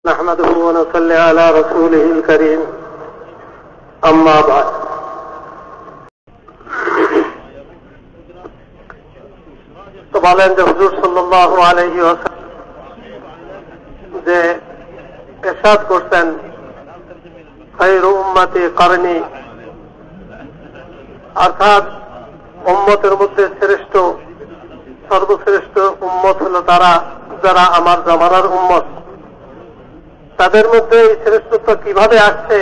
نحمده ونصلي على رسوله الكريم أما بعد তো বলেন যে হুজুর সাল্লাল্লাহু আলাইহি ওয়াসাল্লাম যে ইরশাদ করতেন খায়রু উম্মতি করনি, অর্থাৎ উম্মতের মধ্যে শ্রেষ্ঠ সর্বশ্রেষ্ঠ উম্মত হল তারা যারা আমার জামানার উম্মত। তাদের মধ্যে এই শ্রেষ্ঠত্ব কিভাবে আসছে?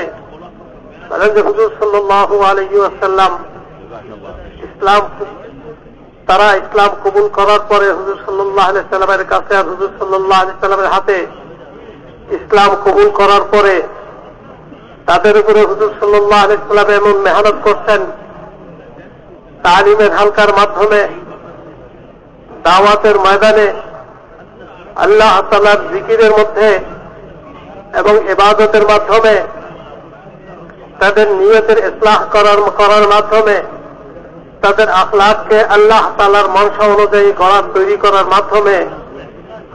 বলেন যে হুজুর সাল্লাল্লাহু আলাইহি ওয়াসাল্লাম তারা ইসলাম কবুল করার পরে হুজুর সাল্লাল্লাহু আলাইহি ওয়াসাল্লামের কাছে আর হুজুর সাল্লাল্লাহু আলাইহি ওয়াসাল্লামের হাতে ইসলাম কবুল করার পরে তাদের উপরে হুজুর সাল্লাল্লাহু আলাইহি ওয়াসাল্লাম এমন মেহনত করছেন, তালিমের হালকার মাধ্যমে, দাওয়াতের ময়দানে, আল্লাহ তাআলার জিকিরের মধ্যে এবং ইবাদতের মাধ্যমে, তাদের নিয়তের ইসলাহ করার মাধ্যমে, তাদের আখলাককে আল্লাহ তাআলার মনসা অনুযায়ী গড়ার তৈরি করার মাধ্যমে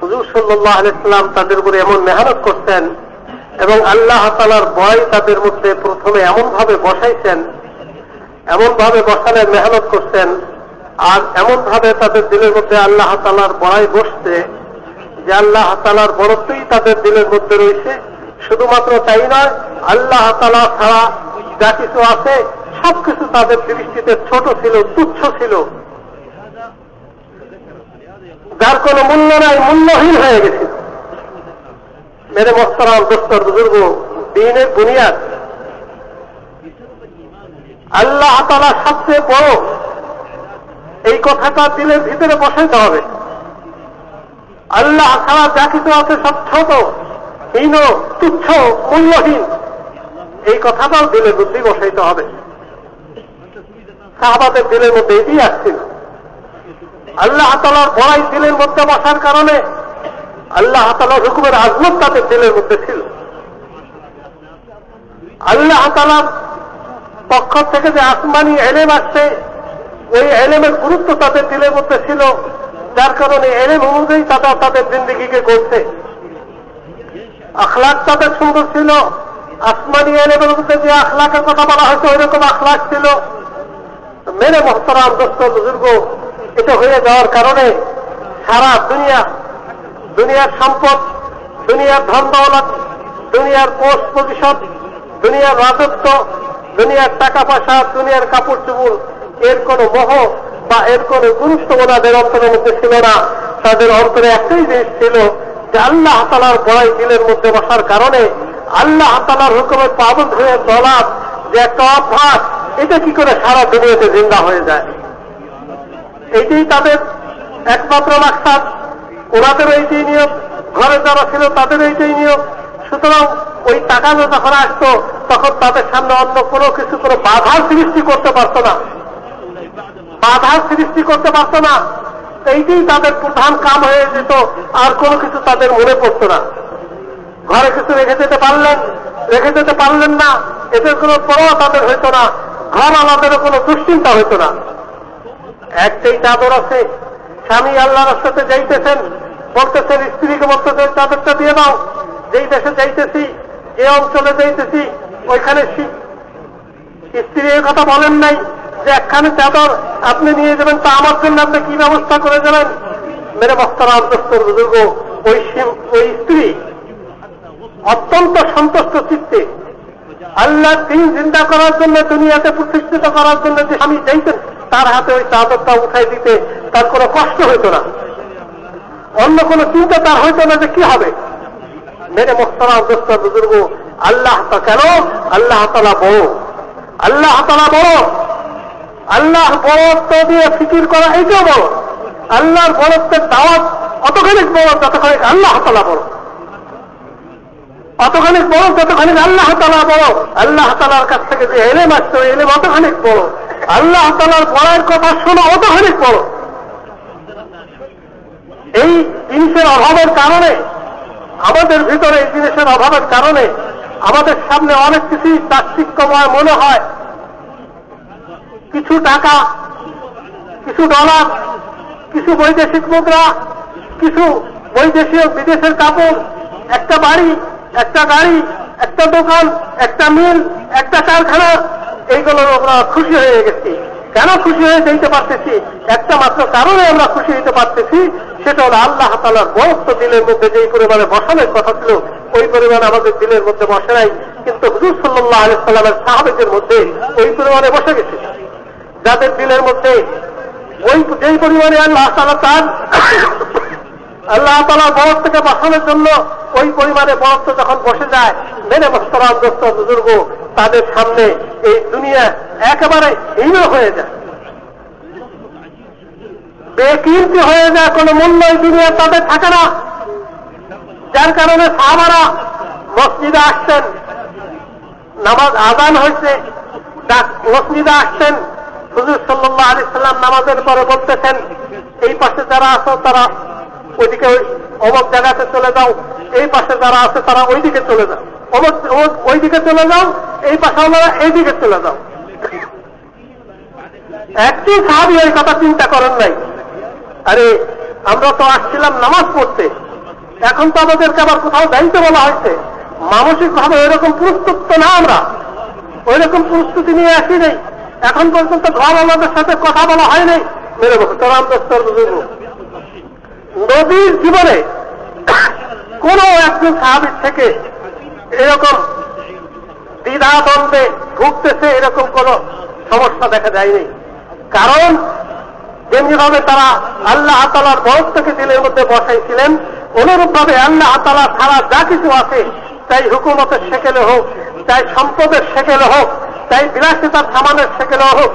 হুজুর সাল্লাল্লাহু আলাইহি ওয়াসাল্লাম তাদের উপরে এমন মেহনত করছেন এবং আল্লাহ তাআলার ভয় তাদের মধ্যে প্রথমে এমনভাবে বসাইছেন, এমনভাবে বসানোর মেহনত করছেন, আর এমনভাবে তাদের দিলের মধ্যে আল্লাহ তাআলার বড়াই বসছে যে আল্লাহ তাআলার বড়ত্বই তাদের দিলের মধ্যে রয়েছে। শুধুমাত্র তাই নয়, আল্লাহ তাআলা ছাড়া যা কিছু আছে সবকিছু তাদের দৃষ্টিতে ছোট ছিল, তুচ্ছ ছিল, যার কোনো মূল্য নাই, মূল্যহীন হয়ে গেছিল। মেরে মোহতারাম দোস্তর বুজুর্গ, দ্বীনের বুনিয়াদ আল্লাহ তাআলা সবচেয়ে বড়, এই কথাটা দিলের ভিতরে বসাইতে হবে। আল্লাহ ছাড়া যা কিছু আছে সব ছোট, হীন, তুচ্ছ, মূল্যহীন, এই কথাটাও দিলের মধ্যেই বসাইতে হবে। সাহাবাদের দিলের মধ্যে এটি আসছিল। আল্লাহ তাআলার বড়াই দিলের মধ্যে বসার কারণে আল্লাহ তাআলার হুকুমের আজমত তাদের দিলের মধ্যে ছিল। আল্লাহ তাআলার পক্ষ থেকে যে আসমানি এলেম আসছে, ওই এলেমের গুরুত্ব তাদের দিলের মধ্যে ছিল, যার কারণে এলেম অনুযায়ী তারা তাদের জিন্দেগিকে করছে। আখলাক তাদের সুন্দর ছিল, আসমানি এলেমের মধ্যে যে আখলাকের কথা বলা হয়েছে ওই রকম আখলাক ছিল। মেরে মোহতারাম দোস্ত বুজুর্গ, এটা হয়ে যাওয়ার কারণে সারা দুনিয়ার সম্পদ, দুনিয়ার ধন দৌলত, দুনিয়ার পোস্ট পজিশন, দুনিয়ার রাজত্ব, দুনিয়ার টাকা পয়সা, দুনিয়ার কাপড় চুপড়, এর কোন মোহ বা এর কোন গুরুত্ব ওনাদের অন্তরের মধ্যে ছিল না। তাদের অন্তরে একটাই জিনিস ছিল যে আল্লাহ তাআলার বড়াই দিলের মধ্যে বসার কারণে আল্লাহ তাআলার হুকুমের পাবন্দ হয়ে চলা যে একটা অভ্যাস, এটা কি করে সারা দুনিয়াতে জিন্দা হয়ে যায়, এইটাই তাদের একমাত্র মাকসাদ। ওনাদের এইটাই নিয়ম, ঘরে যারা ছিল তাদের এইটাই নিয়ম। সুতরাং ওই টাকা যখন আসতো তখন তাদের সামনে অন্য কোনো কিছু কোনো বাধার সৃষ্টি করতে পারত না, এইটাই তাদের প্রধান কাম হয়ে যেত, আর কোনো কিছু তাদের মনে পড়ত না। ঘরে কিছু রেখে যেতে পারলেন না, এদের কোনো পরোয়া তাদের হইত না, ঘর আমাদেরও কোনো দুশ্চিন্তা হইত না। একটাই চাদর আছে, স্বামী আল্লাহর রাস্তাতে যাইতেছেন, বলতেছেন স্ত্রীকে বলতেছেন চাদরটা দিয়ে দাও, যেই দেশে যাইতেছি, যে অঞ্চলে যাইতেছি ওইখানে স্ত্রী এই কথা বলেন নাই যে একখানে চাদর আপনি নিয়ে যাবেন, তা আমার জন্য আপনি কি ব্যবস্থা করে যাবেন? মেরে মোহতারাম দোস্তর বুজুর্গ, ওই স্ত্রী অত্যন্ত সন্তুষ্ট চিত্তে আল্লাহর দ্বীন জিন্দা করার জন্য, দুনিয়াতে প্রতিষ্ঠিত করার জন্য যে স্বামী চাইতেন, তার হাতে ওই চাদরটা উঠাই দিতে তার কোনো কষ্ট হইত না, অন্য কোনো চিন্তা তার হইত না যে কি হবে। মেরে মোহতারাম দোস্তর বুজুর্গ, আল্লাহ কেন? আল্লাহ তাআলা বড়, আল্লাহ তাআলা বড়। আল্লাহ বড়ত্ব দিয়ে ফিকির করা এইটাও বড়। আল্লাহর বড়ত্বের দাওয়াত অতখানিক বড় যতখানিক আল্লাহ তাআলা বড়, অতখানিক বড় যতখানিক আল্লাহ তাআলা বড়। আল্লাহ তাআলার কাছ থেকে যে এলেম আসছে ওই এলেম অতখানিক বড়, আল্লাহ তাআলার বড়াইয়ের কথা শোনা অতখানিক বড়। এই জিনিসের অভাবের কারণে, আমাদের ভিতরে এই জিনিসের অভাবের কারণে আমাদের সামনে অনেক কিছুই চাকচিক্যময় মনে হয়। কিছু টাকা, কিছু ডলার, কিছু বৈদেশিক মুদ্রা, কিছু বৈদেশিক বিদেশের কাপড়, একটা বাড়ি, একটা গাড়ি, একটা দোকান, একটা মিল, একটা কারখানা, এইগুলোর আমরা খুশি হয়ে গেছি। কেন খুশি হয়ে যেতে পারতেছি? একটা মাত্র কারণে আমরা খুশি হতে পারতেছি, সেটা হলো আল্লাহ তাআলার বরত্ব দিলের মধ্যে যেই পরিমাণে বসানোর কথা ছিল ওই পরিমাণে আমাদের দিলের মধ্যে বসে নাই, কিন্তু হুজুর সাল্লাল্লাহু আলাইহি ওয়াসাল্লামের সাহাবাদের মধ্যে ওই পরিমাণে বসে গেছে। যাদের দিলের মধ্যে ওই যেই পরিমাণে আল্লাহ তাআলার বরত্বকে বসানোর জন্য ওই পরিমাণে বরত্ব যখন বসে যায়, মেনে মোহতারাম দোস্ত বুজুর্গ, তাদের সামনে এই দুনিয়া একেবারে হীন হয়ে যায়, বেকিমতি হয়ে যায়, কোন মূল্য এই দুনিয়া তাদের থাকে না। যার কারণে সাহাবারা মসজিদে আসতেন, নামাজ আযান হয়েছে, মসজিদে আসতেন, হুজুর সাল্লাল্লাহু আলাইহি সাল্লাম নামাজের পরে বলতেছেন, এই পাশে যারা আছো তারা ওইদিকে অমুক জায়গাতে চলে যাও, এই পাশে যারা আছে তারা ওইদিকে চলে যাও, ওইদিকে চলে যাও, এই পাশে ওনারা এইদিকে চলে যাও। একটি সাহাবী এই কথা চিন্তা করেন নাই, আরে আমরা তো আসছিলাম নামাজ পড়তে, এখন তো আমাদেরকে আবার কোথাও দায়িত্ব বলা হয়েছে, মানসিক ভাবে এরকম প্রস্তুত তো না, আমরা ওইরকম প্রস্তুতি নিয়ে আসি নেই, এখন পর্যন্ত ঘর আমাদের সাথে কথা বলা হয় নাই। মেরে মোহতারাম দোস্তর বুজুর্গ, নবীর জীবনে কোন একজন সাহাবীর থেকে এরকম দ্বিধাদ্বন্দ্বে ভুগতেছে এরকম কোন সমস্যা দেখা যায়নি। কারণ যেমনিভাবে তারা আল্লাহ তাআলার বরত্বকে দিলের মধ্যে বসাইছিলেন, অনুরূপভাবে আল্লাহ তাআলা ছাড়া যা কিছু আছে, চাই হুকুমতের সেকেলে হোক, চাই সম্পদের সেকেলে হোক, চাই বিলাসিতার সামানের সেকেলে হোক,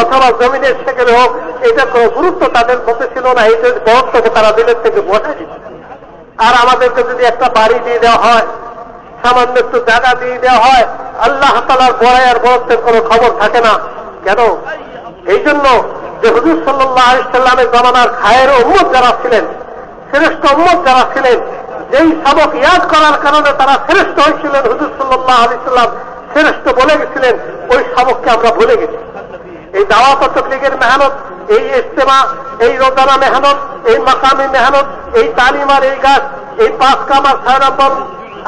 অথবা জমিনের সেকেলে হোক, এটা কোনো গুরুত্ব তাদের মধ্যে ছিল না। এই বরত্বকে তারা দিলের থেকে বসাই দিত। আর আমাদেরকে যদি একটা বাড়ি দিয়ে দেওয়া হয়, সামান্য একটু জায়গা দিয়ে দেওয়া হয়, আল্লাহ তাআলার বড়াই আর বরত্বের কোনো খবর থাকে না। কেন? এই জন্য যে হুজুর সাল্লাল্লাহু আলাইহি সাল্লামের জামানার খায়ের উম্মত যারা ছিলেন, শ্রেষ্ঠ উম্মত যারা ছিলেন, যেই সবক ইয়াদ করার কারণে তারা শ্রেষ্ঠ হয়েছিলেন, হুজুর সাল্লাল্লাহু আলাইহি সাল্লাম শ্রেষ্ঠ বলে গেছিলেন, ওই সবককে আমরা ভুলে গেছি। এই দাওয়াত ও তাবলীগের মেহনত, এই ইজতেমা, এই রোজানা মেহনত, এই মাকামি মেহনত, এই তালিমার এই গাছ, এই 5 কাম আর 6 নম্বর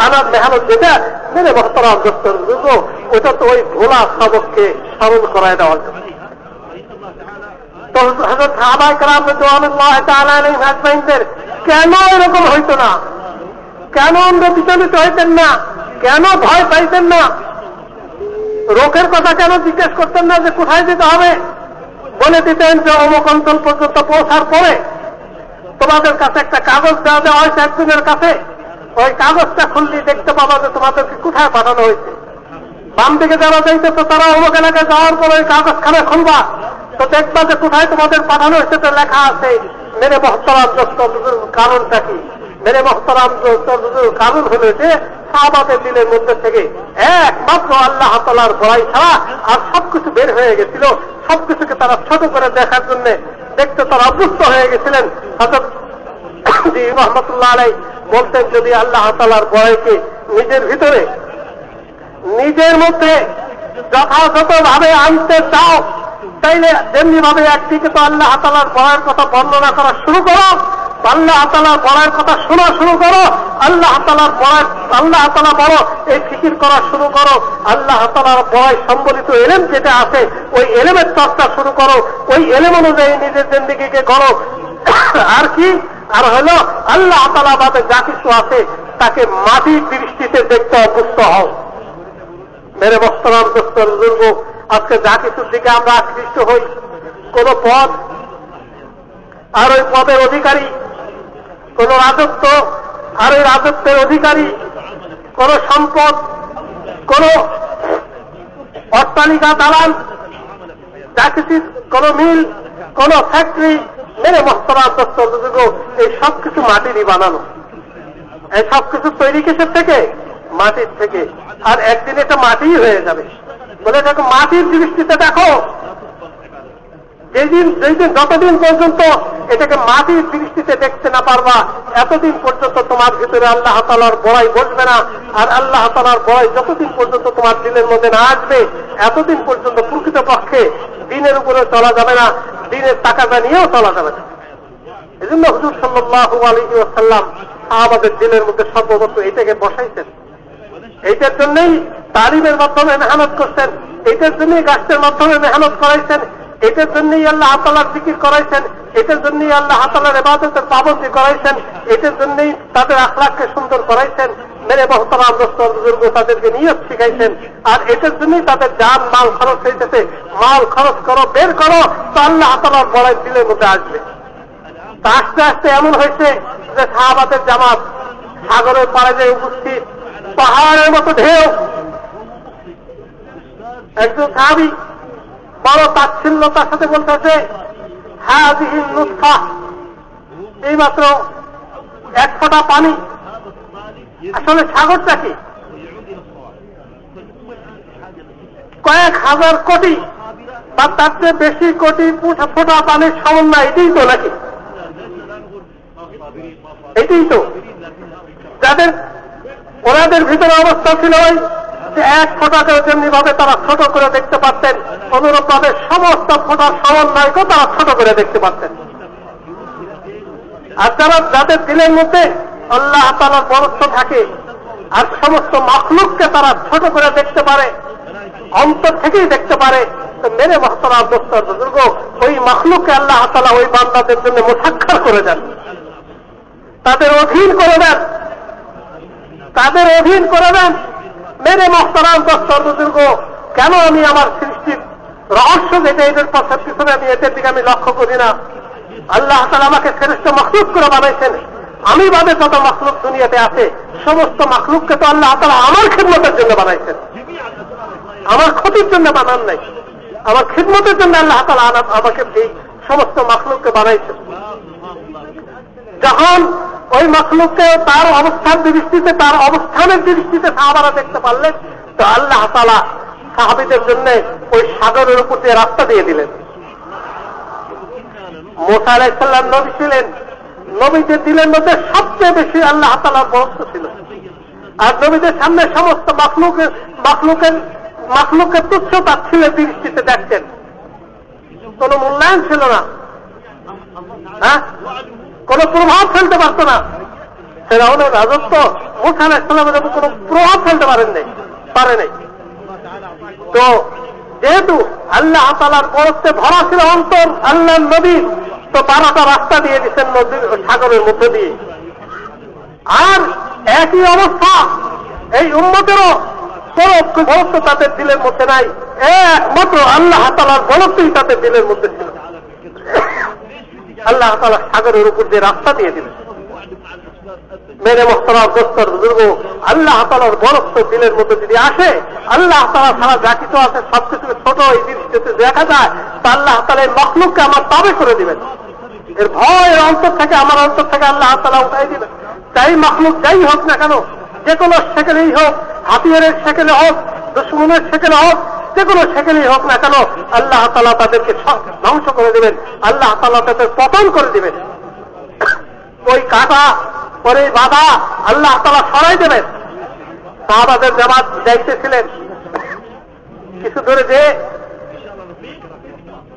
আনার মেহনত, যেটা মেরে মোহতারাম দোস্তর বুজুর্গ, ওটা তো ওই ভোলা সবককে স্মরণ করায় দেওয়ার জন্য। তো হযরত সাহাবায়ে কেরাম রাদিয়াল্লাহু তাআলা আলাইহিম আজমাইনদের কেন এরকম হইতো না? কেন আমরা বিচলিত হইতেন না? কেন ভয় পাইতেন না? রোগের কথা কেন জিজ্ঞেস করতেন না যে কোথায় যেতে হবে? বলে দিতেন যে অমুক অঞ্চল পর্যন্ত পৌঁছার পরে তোমাদের কাছে একটা কাগজ দেওয়া হয়েছে একজনের কাছে, ওই কাগজটা খুললে দেখতে পাবা যে তোমাদেরকে কোথায় পাঠানো হয়েছে। বাম দিকে যারা যাইতে তো তারা অমুক এলাকায় যাওয়ার পরে ওই কাগজখানা খুলবা, তো দেখবা যে কোথায় তোমাদের পাঠানো হয়েছে তো লেখা আছে। মেরে মোহতারাম দোস্তর কারণটা কি? মেরে মোহতারাম দোস্তর কারণ হলো যে সাহাবাদের দিলের মধ্যে থেকে একমাত্র আল্লাহ তাআলার বড়াই ছাড়া আর সবকিছু বের হয়ে গেছিল। সবকিছুকে তারা ছোট করে দেখার জন্য, দেখতে তারা অভ্যস্ত হয়ে গেছিলেন। হযরত রহমাতুল্লাহ আলাইহি বলতেন, যদি আল্লাহ তাআলার বড়াইকে নিজের ভিতরে, নিজের মধ্যে যথাযথভাবে আনতে চাও, তাইলে যেমনি ভাবে একদিকে তো আল্লাহ তাআলার বড়াইয়ের কথা বর্ণনা করা শুরু করো, আল্লাহ তাআলার বড়াইয়ের কথা শোনা শুরু করো, আল্লাহ তাআলার বড়াই, আল্লাহ তাআলা বড় এই ফিকির করা শুরু করো, আল্লাহ তাআলার বড়াই সম্বলিত এলেম যেটা আছে ওই এলেমের চর্চা শুরু করো, ওই এলেম অনুযায়ী নিজের জিন্দেগিকে গড়ো। আর কি? আর হলো আল্লাহ তাআলা বাদে যা কিছু আছে তাকে মাটির দৃষ্টিতে দেখতে অভ্যস্ত হও। মেরে মোহতারাম দোস্তর বুজুর্গ, আজকে যা কিছুর দিকে আমরা আকৃষ্ট হই, কোন পদ আর ওই পদের অধিকারী, কোন রাজত্ব আর ওই রাজত্বের অধিকারী, কোন সম্পদ, কোন অট্টালিকা, দালান, যা কিছু, কোন মিল, কোন ফ্যাক্টরি, মেরে মোহতারাম দোস্তর বুজুর্গ, এই সবকিছু মাটিরই বানানো। এই সবকিছু তৈরি কিসের থেকে? মাটির থেকে। আর একদিন এটা মাটিই হয়ে যাবে। বলে দেখো, মাটির দৃষ্টিতে দেখো, যেদিন যতদিন পর্যন্ত এটাকে মাটির দৃষ্টিতে দেখতে না পারবা, এতদিন পর্যন্ত তোমার ভিতরে আল্লাহ তাআলার বড়াই বসবে না। আর আল্লাহ তাআলার বড়াই যতদিন পর্যন্ত তোমার দিলের মধ্যে না আসবে, এতদিন পর্যন্ত প্রকৃতপক্ষে দিনের উপরে চলা যাবে না, দিনের তাকাদা নিয়েও চলা যাবে না। এজন্য হুজুর সাল্লাল্লাহু আলাইহি ওয়াসাল্লাম সাহাবাদের দিলের মধ্যে সর্বপ্রথম এটাকে বসাইছেন। এইটার জন্যই তালিমের মাধ্যমে মেহনত করছেন, এইটার জন্যই গাছের মাধ্যমে মেহনত করাইছেন, এটার জন্যই আল্লাহ তাআলার জিকির করাইছেন, এটার জন্যই আল্লাহ তাআলার ইবাদতের পাবন্দি করাইছেন, এটার জন্যই তাদের আখলাককে সুন্দর করাইছেন। মেরে মোহতারাম দোস্ত বুজুর্গ তাদেরকে নিয়ত শিখাইছেন, আর এটার জন্যই তাদের জান মাল খরচ হইতেছে। মাল খরচ করো, বের করো, তো আল্লাহ তাআলার বড়াই দিলের মধ্যে আসবে। তা আস্তে আস্তে এমন হয়েছে যে সাহাবাদের জামাত সাগরের পাড়ে যে উপস্থিত, পাহাড়ের মতো ঢেউ। একজন সাহাবী বড় তাচ্ছিল্যতার সাথে বলতেছে, হাযিহি নুতফা, এইমাত্র এক ফোঁটা পানি। আসলে সাগরটা কি? কয়েক হাজার কোটি বা তার চেয়ে বেশি কোটি ফোঁটা পানির সমন্বয়, এটাই তো নাকি? এটাই তো যাদের ওনাদের ভিতরে অবস্থা ছিল ওই যে এক ফোঁটাকে যেমনি ভাবে তারা ছোট করে দেখতে পারতেন, অনুরূপ ভাবে সমস্ত ফোঁটার সমন্বয়কেও তারা ছোট করে দেখতে পারতেন। আর যাদের দিলের মধ্যে আল্লাহ তাআলার বরত্ব থাকে আর সমস্ত মাখলুককে তারা ছোট করে দেখতে পারে, অন্তর থেকেই দেখতে পারে, তো মেরে মুহতারাম দোস্ত বুজুর্গ, ওই মাখলুককে আল্লাহ তাআলা ওই বান্দাদের জন্য মুসাক্খার করে দেন, তাদের অধীন করে দেন, তাদের অধীন করে দেন। মেরে মুহতারাম দোস্ত বুজুর্গ, কেন আমি আমার সৃষ্টির রহস্য যেটা এদের পথের পিছনে আমি এদের দিকে আমি লক্ষ্য করি না? আল্লাহ তাআলা আমাকে শ্রেষ্ঠ মাখলুক করে বানাইছেন। আমি বাদে যত মাখলুক দুনিয়াতে আছে সমস্ত মাখলুককে তো আল্লাহ তাআলা আমার খিদমতের জন্য বানাইছেন, আমার ক্ষতির জন্য বানান নাই, আমার খিদমতের জন্য আল্লাহ তাআলা আমাকে এই সমস্ত মাখলুককে বানাইছেন। যখন ওই মাখলুককে তার অবস্থান দৃষ্টিতে, তার অবস্থানের দৃষ্টিতে সাহাবারা দেখতে পারলেন, তো আল্লাহ তাআলা সাহাবীদের জন্য ওই সাগরের উপর দিয়ে রাস্তা দিয়ে দিলেন। মুসা আলাইহিস সালাম নবী ছিলেন, নবীদের দিলের মধ্যে সবচেয়ে বেশি আল্লাহ তাআলার বরকত ছিল। আর নবীদের সামনে সমস্ত মাখলুকের তুচ্ছ তাচ্ছিল্যের দৃষ্টিতে দেখতেন, কোন মূল্যায়ন ছিল না, কোন প্রভাব ফেলতে পারত না। ফেরাউনের রাজত্ব মুসা আলাইহিস সালামের উপর কোন প্রভাব ফেলতে পারে নাই। তো যেহেতু আল্লাহ তাআলার বরকতে ভরা ছিল অন্তর আল্লাহর নবী, তো 12টা রাস্তা দিয়ে দিচ্ছেন নদীর সাগরের মধ্যে দিয়ে। আর একই অবস্থা এই উম্মতেরও কোন বরকত তাদের দিলের মধ্যে নাই, একমাত্র আল্লাহ তাআলার বরকতই তাদের দিলের মধ্যে ছিল। আল্লাহ তাআলা সাগরের উপর দিয়ে রাস্তা দিয়ে দিলেন। মেরে মুহতারাম দোস্তর বুজুর্গ, আল্লাহ তাআলার বরকত দিলের মধ্যে যদি আসে, আল্লাহ তাআলা সারা যা কিছু আছে সবকিছু ছোট এই দৃষ্টিতে দেখা যায়, তা আল্লাহ তাআলা এই মাখলুককে আমার তাবে করে দিবেন। এর ভয়ের অন্তর থেকে, আমার অন্তর থেকে আল্লাহ তাআলা উঠাই দিবেন। তাই মাখলুক যাই হোক না কেন, যে কোনো সেকেলেই হোক, হাতিয়ারের সেকেলে হোক, দুশমনের সেকেলে হোক, যে কোনো সেকেলেই হোক না কেন, আল্লাহ তাআলা তাদেরকে ধ্বংস করে দিবেন, আল্লাহ তাআলা তাদের পতন করে দিবেন। ওই কাটা পরে বাধা আল্লাহ তাআলা সরাই দেবেন। সাহাবাদের জামাত যাইতেছিলেন, কিছু দূরে যে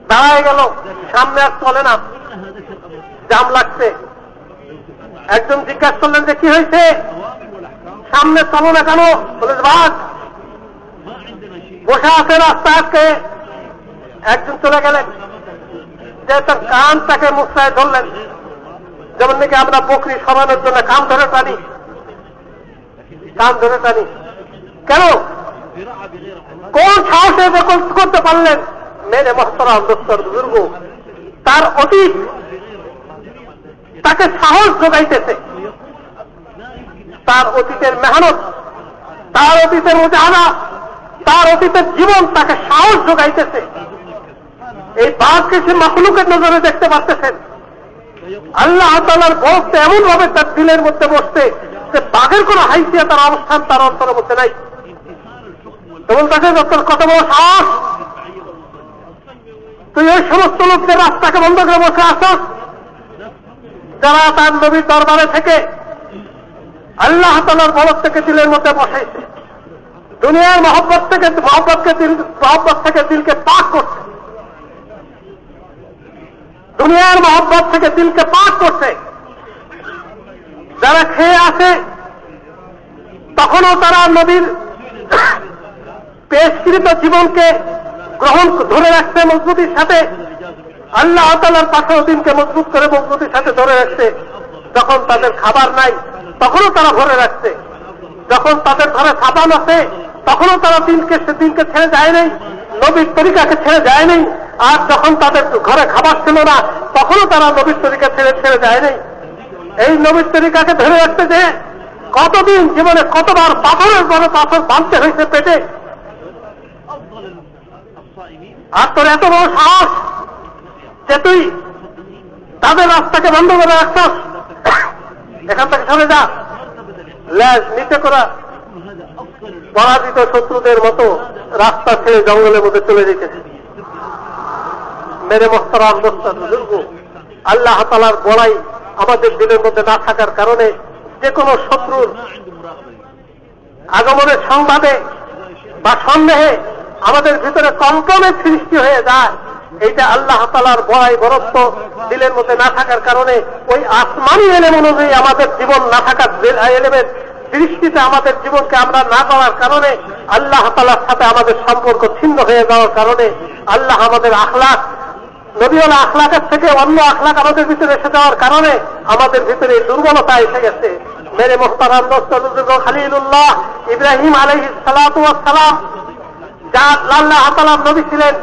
দাঁড়ায় গেল, সামনে আর চলে না, জাম লাগছে। একজন জিজ্ঞাসা করলেন যে কি হয়েছে, সামনে চলো না কেন? বলে বাস বসে আছে রাস্তা আজকে। একজন চলে গেলেন, যে তার কানটাকে মুখড়ায় ধরলেন, যেমন নাকি আমরা বকরি সরানোর জন্য কান ধরে টানি, কান ধরে টানি। কেন? কোন সাহসে করতে পারলেন? মেরে মুহতারাম দোস্তর বুজুর্গ, তার অতীত তাকে সাহস যোগাইতেছে, তার অতীতের মেহনত, তার অতীতের মুজাহাদা, তার অতীতের জীবন তাকে সাহস যোগাইতেছে। এই বাঘকে সে মাখলুকের নজরে দেখতে পারতেছেন। আল্লাহ তাআলার বরকত এমন ভাবে তার দিলের মধ্যে বসছে যে বাঘের কোন হাইসিয়ত তার অবস্থান তার অন্তরের মধ্যে নাই। তখন তাকে যত কথা বলা সাহস, তুই ওই সমস্ত লোকদের রাস্তাকে বন্ধ করে বসে আসস যারা তার নবীর দরবারে থেকে আল্লাহ তাআলার বরকত থেকে দিলের মধ্যে বসাইছে, দুনিয়ার মহব্বত থেকে দিলকে পাক করছে, দুনিয়ার মহব্বত থেকে দিলকে পাক করছে। যারা খেয়ে আসে তখনও তারা নবীর পেশকৃত জীবনকে ধরে রাখছে মজবুতির সাথে, আল্লাহ তাআলার পাশেও দিনকে মজবুত করে মজবুতির সাথে ধরে রাখছে। যখন তাদের খাবার নাই তখনও তারা ধরে রাখছে, যখন তাদের ঘরে সাবান আছে তখনও তারা দিনকে ছেড়ে যায় নাই, নবীর তরিকাকে ছেড়ে যায় নাই। আর যখন তাদের ঘরে খাবার ছিল না তখনও তারা নবীর তরিকা ছেড়ে যায় নাই। এই নবীর তরিকাকে ধরে রাখতে যে কতদিন জীবনে কতবার পাথরের পরে পাথর বাঁধতে হয়েছে পেটে। আর তোর এত বড় সাহস যে তুই তাদের রাস্তাকে বন্ধ করে রাখছস, এখান থেকে সরে যা। ল্যাজ নিচে করা পরাজিত শত্রুদের মতো রাস্তা ছেড়ে জঙ্গলের মধ্যে চলে যেতেছে। মেরে মোহতারাম দোস্তার বুজুর্গ, আল্লাহ তাআলার বড়াই আমাদের দিলের মধ্যে না থাকার কারণে যে কোনো শত্রুর আগমনের সংবাদে বা সন্দেহে আমাদের ভিতরে কম্পনের সৃষ্টি হয়ে যায়। এইটা আল্লাহ তাআলার বড়াই বরত্ব দিলের মধ্যে না থাকার কারণে ওই আসমানি এলেম অনুযায়ী আমাদের জীবন না থাকার এলেমের দৃষ্টিতে আমাদের জীবনকে আমরা না করার কারণে আল্লাহ তাআলার সাথে আমাদের সম্পর্ক ছিন্ন হয়ে যাওয়ার কারণে আল্লাহ আমাদের আখলাক নবীওয়ালা আখলাকের থেকে অন্য আখলাক আমাদের ভিতরে এসে যাওয়ার কারণে আমাদের ভিতরে দুর্বলতা এসে গেছে। মেরে মোহতারাম দোস্ত বুজুর্গ, খলিলুল্লাহ ইব্রাহিম আলাইহিস সালাতু ওয়াস সালাম যা আল্লাহ তাআলার নবী ছিলেন,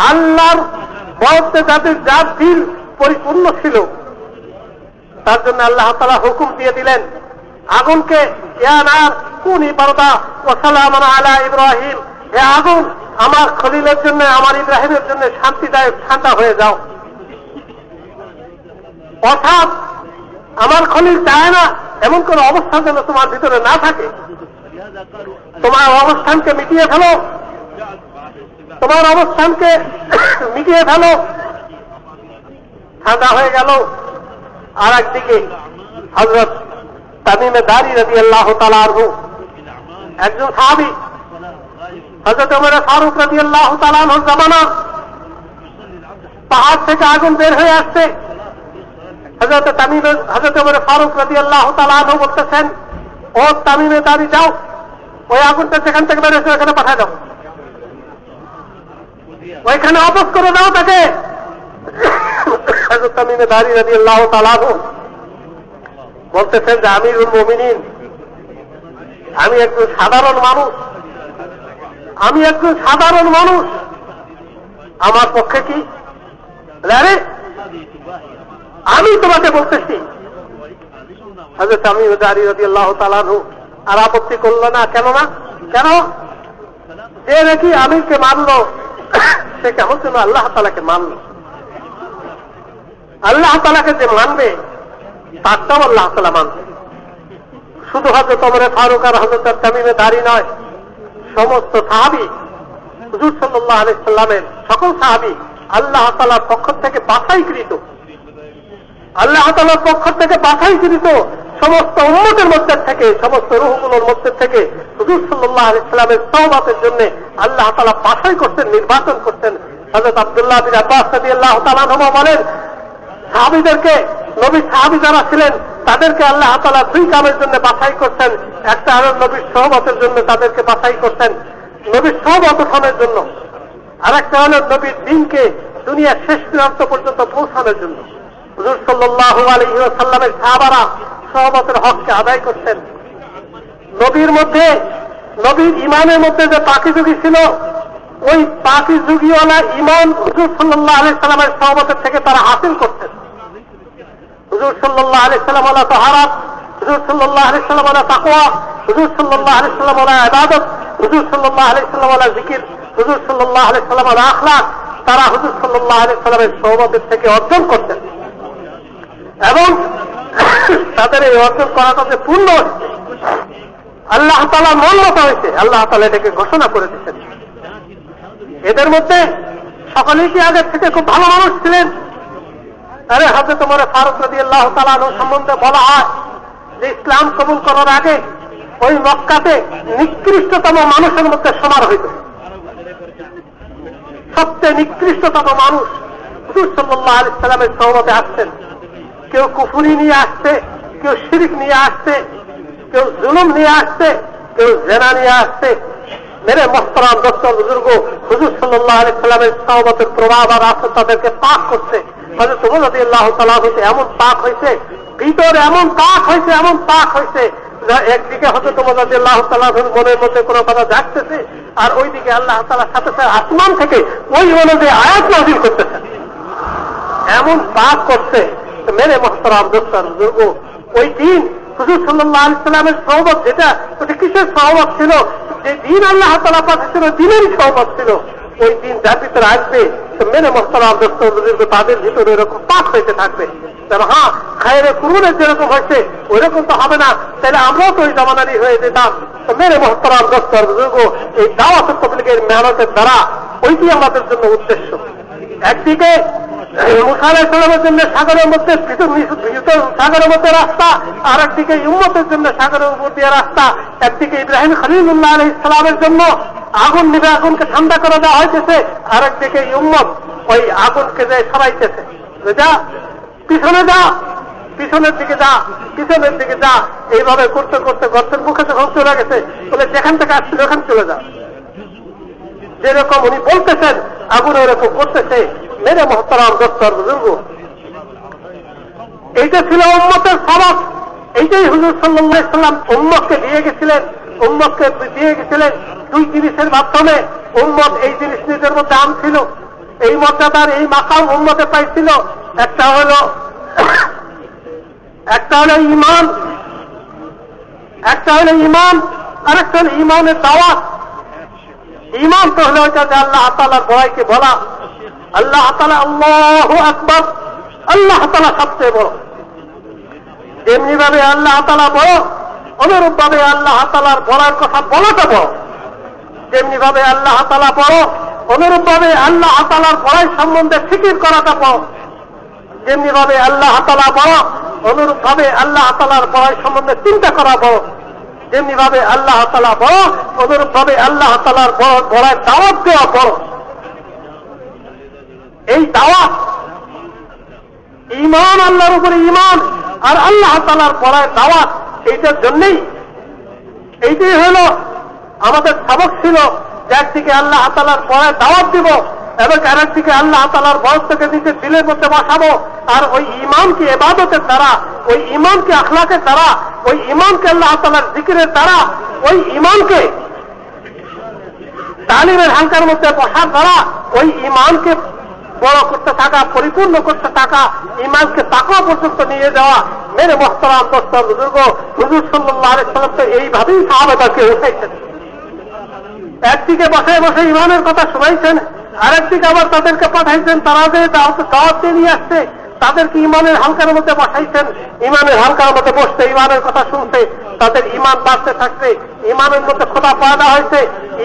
আল্লাহর বরত্বে যার দিল পরিপূর্ণ ছিল, তার জন্য আল্লাহ তাআলা হুকুম দিয়ে দিলেন আগুনকে, ইয়া নার কুনি বারদা ওয়া সালামান আলা ইব্রাহিম, হে আগুন আমার খলিলের জন্য আমার ইব্রাহিমের জন্য শান্তিদায়ক ঠান্ডা হয়ে যাও। অর্থাৎ আমার খলিল চায় না এমন কোন অবস্থান যেন তোমার ভিতরে না থাকে। তোমার অবস্থানকে মিটিয়ে ফেলো, তোমার অবস্থানকে মিটিয়ে ফেলো। ঠান্ডা হয়ে গেল। আর একদিকে হযরত তামিমে দারি রাদিয়াল্লাহু তাআলা আনহু, একজন সাহাবী, হযরত ওমর ফারুক রাদিয়াল্লাহু তাআলা আনহুর জামানা, পাহাড় থেকে আগুন বের হয়ে আসছে। হযরত ওমর ফারুক রাদিয়াল্লাহু তাআলা আনহু বলতেছেন, ও তামিমে দারি যাও, ওই আগুনটা যেখান থেকে বের হয়েছে ওখানে পাঠায় দাও, ওইখানে অবশ করে দাও তাকে। হযরত তামিমে দারি রাদিয়াল্লাহু তাআলা আনহু বলতেছেন যে আমিরুল মুমিনিন, আমি একজন সাধারণ মানুষ, আমার পক্ষে কি, আরে আমি তোমাকে বলতেছি। হযরত তামিমে দারি রাদিয়াল্লাহু তাআলা আনহু আর আপত্তি করল না। কেন যে নাকি আমিরকে মানল সে কেমন যেন আল্লাহ তাআলাকে মানল। আল্লাহ তাআলাকে যে মানবে তারটাও আল্লাহ তাআলা মানবে। শুধু হযরত ওমর ফারুক আর হযরত তামিমে দারি নয়, সমস্ত সাহাবী, হুজুর সাল্লাল্লাহু আলাইহি সাল্লামের সকল সাহাবী আল্লাহ তাআলার পক্ষ থেকে বাছাইকৃত, সমস্ত উম্মতের মধ্যে থেকে, সমস্ত রূহগুলোর মধ্যে থেকে হুজুর সাল্লাল্লাহু আলাইহি সাল্লামের সহবতের জন্য আল্লাহ তাআলা বাছাই করতেন, নির্বাচন করতেন। হযরত আব্দুল্লাহ বিন আব্বাস রাদিয়াল্লাহু তাআলা আনহু বলেন, সাহাবীদেরকে, নবী সাহাবী যারা ছিলেন তাদেরকে আল্লাহ তাআলা দুই কামের জন্য বাছাই করতেন। একটা হল নবীর সহবতের জন্য তাদেরকে বাছাই করতেন, নবীর সহবত গঠনের জন্য, আর একটা হল নবীর দ্বীনকে দুনিয়ার শেষ প্রান্ত পর্যন্ত পৌঁছানোর জন্য। হুজুর সাল্লাল্লাহু আলাইহি ওয়াসাল্লামের সাহাবারা সহবতের হককে আদায় করতেন। নবীর ইমানের মধ্যে যে পাকিযুগী ছিল, ওই পাকিযুগীওয়ালা ইমান হুজুর সাল্লাল্লাহু আলাইহি সাল্লামের সহবতের থেকে তারা হাসিল করতেন। হুজুর সাল্লাল্লাহু আলাইহি সাল্লাম ওয়ালা তাহারাত, হুজুর সাল্লাল্লাহু আলাইহি সাল্লাম ওয়ালা তাকওয়া, হুজুর সাল্লাল্লাহু আলাইহি সাল্লাম ওয়ালা ইবাদত, হুজুর সাল্লাল্লাহু আলাইহি সাল্লাম ওয়ালা জিকির, হুজুর সাল্লাল্লাহু আলাইহি সাল্লাম ওয়ালা আখলাক, তারা হুজুর সাল্লাল্লাহু আলাইহি সাল্লামের সহবতের থেকে অর্জন করতেন। এবং তাদের এই অর্জন করাটা যে পূর্ণ হচ্ছে, আল্লাহ তাআলা মনোনীত হয়েছে, আল্লাহ তাআলা এটাকে ঘোষণা করে দিয়েছেন। এদের মধ্যে সকলেই কি আগের থেকে খুব ভালো মানুষ ছিলেন? আরে হযরত ওমর ফারুক রাদিয়াল্লাহু তাআলা আনহু সম্বন্ধে বলা হয় যে ইসলাম কবুল করার আগে ওই মক্কাতে নিকৃষ্টতম মানুষের মধ্যে সমার হইত। সবচেয়ে নিকৃষ্টতম মানুষ হুজুর সাল্লাল্লাহু আলাইহি সাল্লামের সহবতে আসছেন। কেউ কুফরি নিয়ে আসছে, কেউ শিরিক নিয়ে আসছে, কেউ জুলুম নিয়ে আসছে, কেউ জেনা নিয়ে আসছে। মেরে মোহতারাম দোস্তর বুজুর্গ, হুজুর সাল্লাল্লাহু আলাইহি সাল্লামের সাহাবাতের প্রভাব আর আসর তাদেরকে পাক করছে। হযরত ওমর রাদিয়াল্লাহু তাআলা হইতে এমন পাক হয়েছে, ভিতরে এমন পাক হয়েছে, এমন পাক হয়েছে, একদিকে হযরত ওমর রাদিয়াল্লাহু তাআলার মনের মধ্যে কোনো কথা জাগতেছে, আর ওইদিকে আল্লাহ তাআলা সাথে সাথে আসমান থেকে ওই অনুযায়ী আয়াত নাযিল করতেছে, এমন পাক করছে। মেরে মোহতারাম দোস্তর বুজুর্গ, ওই দিন হুজুর সাল্লাল্লাহু আলাইহি সাল্লামের সহবত যেটা, ওটা কিসের সহবত ছিল? যে দিন আল্লাহ তাআলা পাঠিয়েছিল, দিনেরই সহবত ছিল। ওই দিন যার ভিতরে আসবে, তো মেরে মোহতারাম দোস্তর বুজুর্গ, তাদের ভিতরে এরকম পাক হইতে থাকবে। হ্যাঁ, খায়রে কুরুনের যেরকম হয়েছে ওইরকম তো হবে না, তাহলে আমরাও তো ওই জামানারই হয়ে যেতাম। তো মেরে মোহতারাম দোস্তর বুজুর্গ, এই দাওয়াত তাবলীগের মেহনতের দ্বারা ওইটি আমাদের জন্য উদ্দেশ্য। একদিকে মুসা আলাইহিস সালামের জন্য সাগরের মধ্যে সাগরের মধ্যে রাস্তা, আর একদিকে উম্মতের জন্য সাগরের উপর দিয়ে রাস্তা। একদিকে ইব্রাহিম খলিলুল্লাহ আলাইহিস সালামের জন্য আগুন নিভে আগুনকে ঠান্ডা করে দেওয়া হইতেছে, আর একদিকে উম্মত ওই আগুনকে যে সরাইতেছে, যা পিছনে যা, পিছনের দিকে যা, পিছনের দিকে যা। এইভাবে করতে করতে গর্তের মুখে যখন চলে গেছে, বলে যেখান থেকে আসছিল ওখানে চলে যা। যেরকম উনি বলতেছেন আগুন এরকম করতেছে। মেরে মোহতারাম দোস্তর বুজুর্গ, এইটা ছিল উম্মতের সবক। এইটাই হুজুর সাল্লাল্লাহু আলাইহি সাল্লাম উম্মতকে দিয়ে গেছিলেন। উম্মতকে দিয়ে গেছিলেন দুই জিনিসের মাধ্যমে। উম্মত এই জিনিস নিজের মধ্যে আনছিল, এই মর্যাদার এই মাকাম উম্মতে পাইছিল। একটা হলো ঈমান, একটা হলো ঈমান, আর একটা হলো ঈমানের দাওয়াত। ঈমান তো হলো যে আল্লাহ তাআলার ভয়কে বলা, আল্লাহ তাআলা আল্লাহু আকবার, আল্লাহ তাআলা সবচেয়ে বড়। যেমনি ভাবে আল্লাহ তাআলা বড়, অনুরূপ ভাবে আল্লাহ তাআলার বলার কথা বলাটা বড়। যেমনি ভাবে আল্লাহ তাআলা বড়, অনুরূপ ভাবে আল্লাহ তাআলার বড়াই সম্বন্ধে ফিকির করাটা বড়। যেমনি ভাবে আল্লাহ তাআলা বড়, অনুরূপ ভাবে আল্লাহ তাআলার বড়াই সম্বন্ধে চিন্তা করা বড়। যেমনি ভাবে আল্লাহ তাআলা বড়, অনুরূপ ভাবে আল্লাহ তাআলার বড়াই দাওয়াত দেওয়া বড়। এই দাওয়াত, ঈমান, আল্লাহর উপরে ঈমান আর আল্লাহ তাআলার বড়াই দাওয়াত, এইটার জন্যই এইটাই হলো আমাদের সবক ছিল যে একদিকে আল্লাহ তাআলার বড়াই দাওয়াত দিব এবং আরেকদিকে আল্লাহ তাআলার ভয়টাকে নিজের দিলের মধ্যে বসাবো। আর ওই ঈমানকে ইবাদতের দ্বারা, ওই ঈমানকে আখলাকের দ্বারা, ওই ঈমানকে আল্লাহ তাআলার জিকিরের দ্বারা, ওই ঈমানকে তালিমের হালকার মধ্যে বসার দ্বারা ওই ঈমানকে বড় করতে থাকা, পরিপূর্ণ করতে থাকা, ঈমানকে তাকওয়া পর্যন্ত নিয়ে যাওয়া। মেরে মুহতারাম দোস্তর বুজুর্গ, হুজুর সাল্লাল্লাহু আলাইহি সাল্লাম তো এইভাবেই সাহাবাদেরকে উঠাইছেন। একদিকে বসে বসে ঈমানের কথা শোনাইছেন, আরেকদিকে আবার তাদেরকে পাঠাইছেন, তারা যে দাওয়াত নিয়ে আসছে তাদেরকে ঈমানের হালকার মধ্যে বসাইছেন। ঈমানের হালকার মধ্যে বসতে, ঈমানের কথা শুনতে তাদের ঈমান বাড়তে থাকছে। ঈমানের মধ্যে খোদা পয়দা হয়েছে,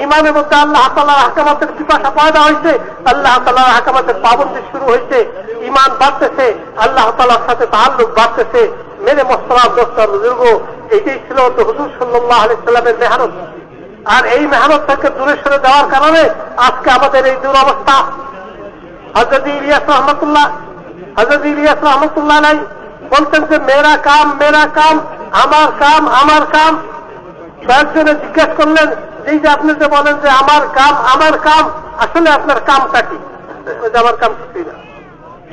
ঈমানের মধ্যে আল্লাহ তাআলার আহকামাতের পিপাসা পয়দা হয়েছে, আল্লাহ তাআলার আহকামাতের পাবন্দি শুরু হয়েছে। ঈমান বাড়তেছে, আল্লাহ তাআলার সাথে তাআল্লুক বাড়তেছে। মেরে মুহতারাম দোস্তর বুজুর্গ, এইটাই ছিল তো হুজুর সাল্লাল্লাহু আলাইহি সাল্লামের মেহনত। আর এই মেহনত থেকে দূরে সরে যাওয়ার কারণে আজকে আমাদের এই দুরবস্থা। হযরত ইলিয়াস রহমতুল্লাহ আলাইহি বলতেন যে মেরা কাম, আমার কাম, আমার কাম। কয়েকজনে জিজ্ঞেস করলেন যে আপনি যে বলেন যে আমার কাম, আসলে আপনার কামটা কি? আমার কাম কিছুই না,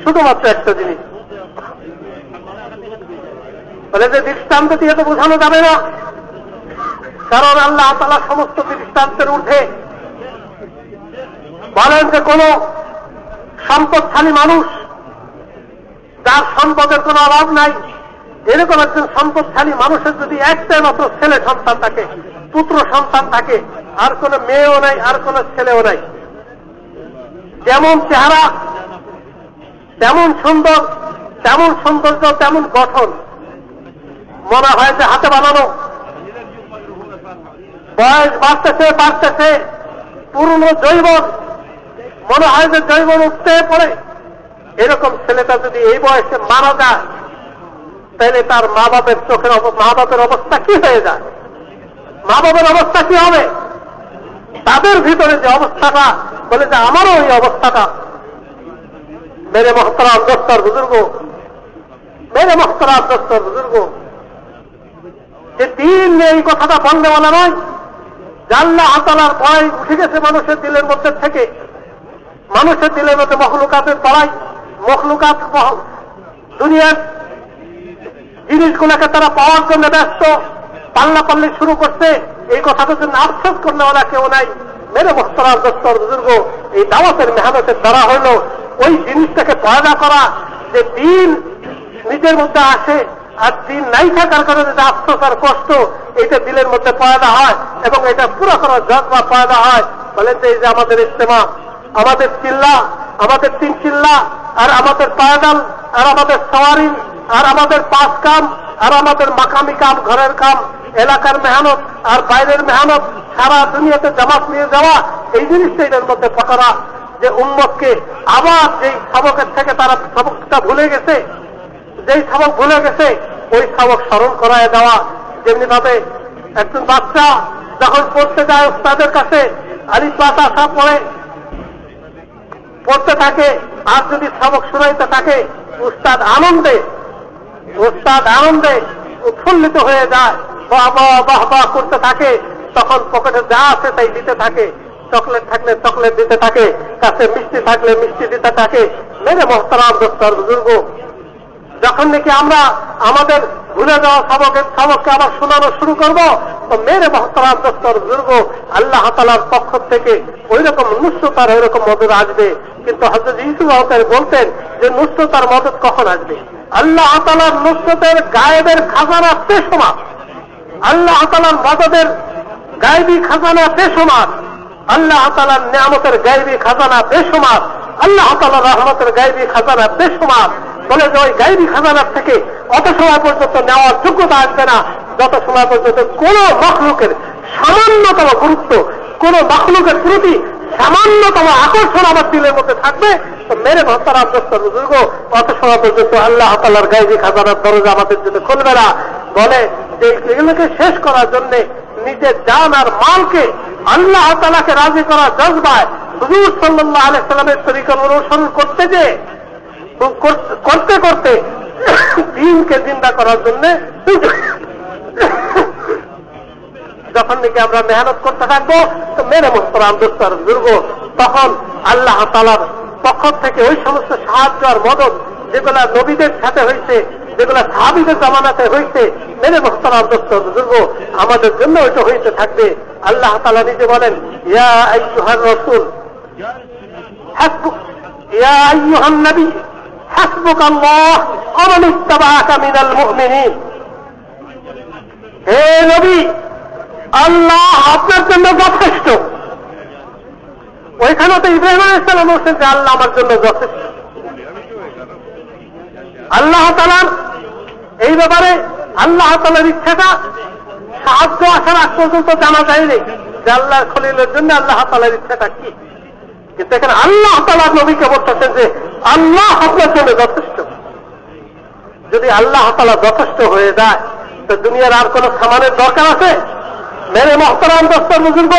শুধুমাত্র একটা জিনিস। বলে যে দৃষ্টান্ত দিয়ে তো বোঝানো যাবে না, কারণ আল্লাহ তাআলা সমস্ত দৃষ্টান্তের ঊর্ধ্বে। বলেন যে কোন সম্পদশালী মানুষ যার সম্পদের কোনো অভাব নাই, এরকম একজন সম্পদশালী মানুষের যদি একটাই মাত্র ছেলে সন্তান থাকে, পুত্র সন্তান থাকে, আর কোনো মেয়েও নাই, আর কোনো ছেলেও নাই, যেমন চেহারা তেমন সুন্দর, তেমন সৌন্দর্য, তেমন গঠন, মনে হয় যে হাতে বানানো। বয়স বাড়তেছে, পুরনো যৌবন, মনে হয় যে যৌবন উঠতে পড়ে। এরকম ছেলেটা যদি এই বয়সে মারা যায়, তাহলে তার মা বাপের চোখের মা বাপের অবস্থা কি হয়ে যায়? মা বাপের অবস্থা কি হবে? তাদের ভিতরে যে অবস্থাটা, বলে যে আমারও এই অবস্থাটা। মেরে মুহতারাম দোস্তর বুজুর্গ, যে দিন এই কথাটা বন্ধেওয়ালা নয়, যে আল্লাহ তাআলার ভয় উঠে গেছে মানুষের দিলের মধ্যে থেকে। মানুষের দিলের মধ্যে মখলুকাতের বড়াই, মখলুকাত দুনিয়ার জিনিসগুলোকে তারা পাওয়ার জন্য ব্যস্ত, পাল্লাপাল্লি শুরু করছে। এই কথাটার জন্য আফসোস করলেওয়ালা কেউ নাই। মেরে মোহতারাম দোস্তর বুজুর্গ, এই দাওয়াতের মেহনতের দ্বারা হইল ওই জিনিসটাকে পয়দা করা যে দিন নিজের মধ্যে আসে, আর দিন নাই থাকার কারণে যে আফসোস আর কষ্ট এইটা দিলের মধ্যে পয়দা হয় এবং এটা পুরো করার জজবা পয়দা হয়। বলেন যে এই যে আমাদের ইজতেমা, আমাদের চিল্লা, আমাদের তিন চিল্লা, আর আমাদের পায়দাল, আর আমাদের সওয়ারি, আর আমাদের পাঁচ কাম, আর আমাদের মাকামি কাম, ঘরের কাম, এলাকার মেহনত আর বাইরের মেহনত, সারা দুনিয়াতে জামাত নিয়ে যাওয়া, এই জিনিসটা এদের মধ্যে পকড়া যে উম্মতকে আবার যেই সবকের থেকে তারা সবকটা ভুলে গেছে, যেই সবক ভুলে গেছে ওই সবক স্মরণ করায় দেওয়া। যেমনি ভাবে একজন বাচ্চা যখন পড়তে যায় উস্তাদের কাছে আলিফ বা তা সব পড়তে থাকে, আর যদি সবক শোনাইতে থাকে উস্তাদ আনন্দে উৎফুল্লিত হয়ে যায়, বাহ বাহ বাহ করতে থাকে, তখন পকেটে যা আছে তাই দিতে থাকে। চকলেট থাকলে চকলেট দিতে থাকে, কাছে মিষ্টি থাকলে মিষ্টি দিতে থাকে। মেরে মোহতারাম দোস্তর বুজুর্গ, যখন নাকি আমরা আমাদের ভুলে যাওয়া সবককে আবার শোনানো শুরু করব, তো মেরে মোহতারাম দোস্তর বুজুর্গ আল্লাহ তাআলার পক্ষ থেকে ওই রকম নুসরতার ওই রকম মদত আসবে। কিন্তু হযরত ইউসুফ বলতেন যে নুসরতার মদত কখন আসবে? আল্লাহ তাআলার নুসরতের গায়েবের খাজানা বেশুমার, আল্লাহ তাআলার মদদের গায়েবী খাজানা বেশুমার, আল্লাহ তাআলার নিয়ামতের গায়েবী খাজানা বেশুমার, আল্লাহ তাআলার রহমতের গায়েবী খাজানা বেশুমার। বলে যে ওই গায়েবী খাজানার থেকে অত সময় পর্যন্ত নেওয়ার যোগ্যতা আসবে না যত সময় পর্যন্ত কোন মখলুকের সামান্যতম গুরুত্ব, কোন মখলুকের প্রতি সামান্যতম আকর্ষণ আমার দিলের মধ্যে থাকবে। তো মেরে মোহতারাম দোস্তর বুজুর্গ, অত সময় পর্যন্ত আল্লাহ তাআলার গায়েবী খাজানার দরজা আমাদের জন্য খুলবে না। বলে যে এগুলোকে শেষ করার জন্য নিজের জান আর মালকে আল্লাহ তাআলাকে রাজি করার জজবায় হুজুর সাল্লাল্লাহু আলাইহি সাল্লামের তরিকা অনুসরণ করতে করতে দিনকে জিন্দা করার জন্য যখন নাকি আমরা মেহনত করতে থাকবো, তো মেরে মোহতারাম দোস্তর বুজুর্গ, তখন আল্লাহ তাআলার পক্ষ থেকে ওই সমস্ত সাহায্য আর মদত যেগুলা নবীদের সাথে হয়েছে, যেগুলা সাহাবীদের জামানাতে হয়েছে, মেরে মোহতারাম দোস্তর বুজুর্গ আমাদের জন্য ওইটা হইতে থাকবে। আল্লাহ তাআলা নিজে বলেন, ইয়া আইয়ুহার রাসূল হাসবুক, ইয়া আইয়ুহান নবী হাসবুকাল্লাহ ওয়া মান ইত্তাবাআকা মিনাল মুমিনিন। হে নবী, আল্লাহ আপনার জন্য যথেষ্ট। ওইখানে তো ইব্রাহিম আলাইহিস সালাম বলছেন যে আল্লাহ আমার জন্য যথেষ্ট। আল্লাহ তাআলার এই ব্যাপারে আল্লাহ তাআলার ইচ্ছাটা সাহায্য আসার আগ পর্যন্ত জানা যায়নি যে আল্লাহর খলিলের জন্য আল্লাহ তাআলার ইচ্ছাটা কি। কিন্তু এখানে আল্লাহ তাআলার নবীকে বলতেছেন যে আল্লাহ আপনার জন্য যথেষ্ট। যদি আল্লাহ তাআলা যথেষ্ট হয়ে যায় তো দুনিয়ার আর কোন সামানের দরকার আছে? মেরে মোহতারাম দোস্তর বুজুর্গ,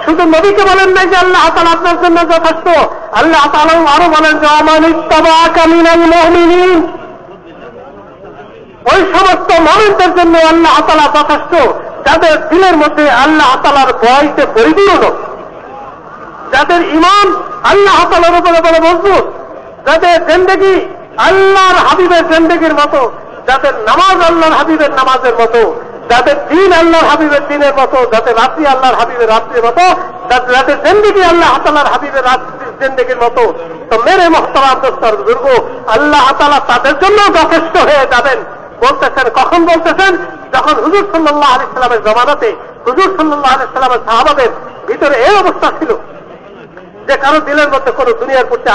শুধু নবীকে বলেন নাই যে আল্লাহ তাআলা আপনার জন্য যথেষ্ট, আল্লাহ তাআলা আরো বলেন যে ওয়া মান ইত্তাবাআকা মিনাল মুমিনিন। ওই সমস্ত মুমিনদের জন্য আল্লাহ তাআলা যথেষ্ট যাদের দিলের মধ্যে আল্লাহ তাআলার ভয়তে পরিপূর্ণ, যাদের ঈমান আল্লাহ তাআলার উপরে বড় মজবুত, যাদের জিন্দেগি আল্লাহর হাবিবের জিন্দেগির মতো, যাদের নামাজ আল্লাহর হাবিবের নামাজের মতো, যাদের দিন আল্লাহর হাবিবের দিনের মতো, যাদের রাত্রি আল্লাহর হাবিবের রাত্রির মতো, যাদের জিন্দেগি আল্লাহ তাআলার হাবিবের জিন্দেগির মতো। তো মেরে মোহতারাম দোস্তর বুজুর্গ, আল্লাহ তাআলা তাদের জন্য যথেষ্ট হয়ে যাবেন। বলতেছেন কখন? বলতেছেন যখন হুজুর সাল্লাল্লাহু আলাইহি সাল্লামের জমানাতে হুজুর সাল্লাল্লাহু আলাইহি সাল্লামের সাহাবাদের ভিতরে এই অবস্থা ছিল যে কারো দিলের মধ্যে কোন দুনিয়ার প্রতি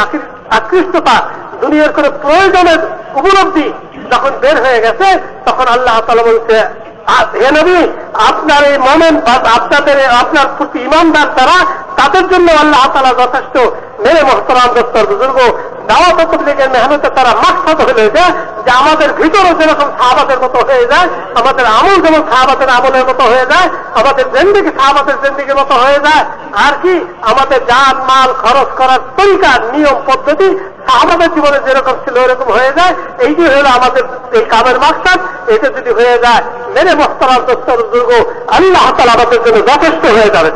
আকৃষ্টতা, দুনিয়ার কোন প্রয়োজনের উপলব্ধি যখন বের হয়ে গেছে, তখন আল্লাহ তাআলা বলছে, হে নবী, আপনার এই মুমিন আপনার প্রতি ঈমানদার তারা, তাদের জন্য আল্লাহ তাআলা যথেষ্ট। মেরে মোহতারাম দোস্তর বুজুর্গ, দাওয়াত ও তাবলীগের মেহনতে তারা মাকসাদ হয়ে যায় যে আমাদের ভিতরে যেরকম সাহাবাদের মতো হয়ে যায়, আমাদের আমল যেমন সাহাবাদের আমলের মতো হয়ে যায়, আমাদের জিন্দেগি সাহাবাদের জিন্দেগির মতো হয়ে যায়, আর কি আমাদের জান মাল খরচ করার তরিকা নিয়ম পদ্ধতি আমাদের জীবনে যেরকম ছিল এরকম হয়ে যায়, এই যে হলো আমাদের এই কামের মাকসাদ, এটা যদি হয়ে যায় মেরে মস্তরার দোস্তর দুর্গ আল্লাহ তাআলা আমাদের জন্য যথেষ্ট হয়ে যাবেন।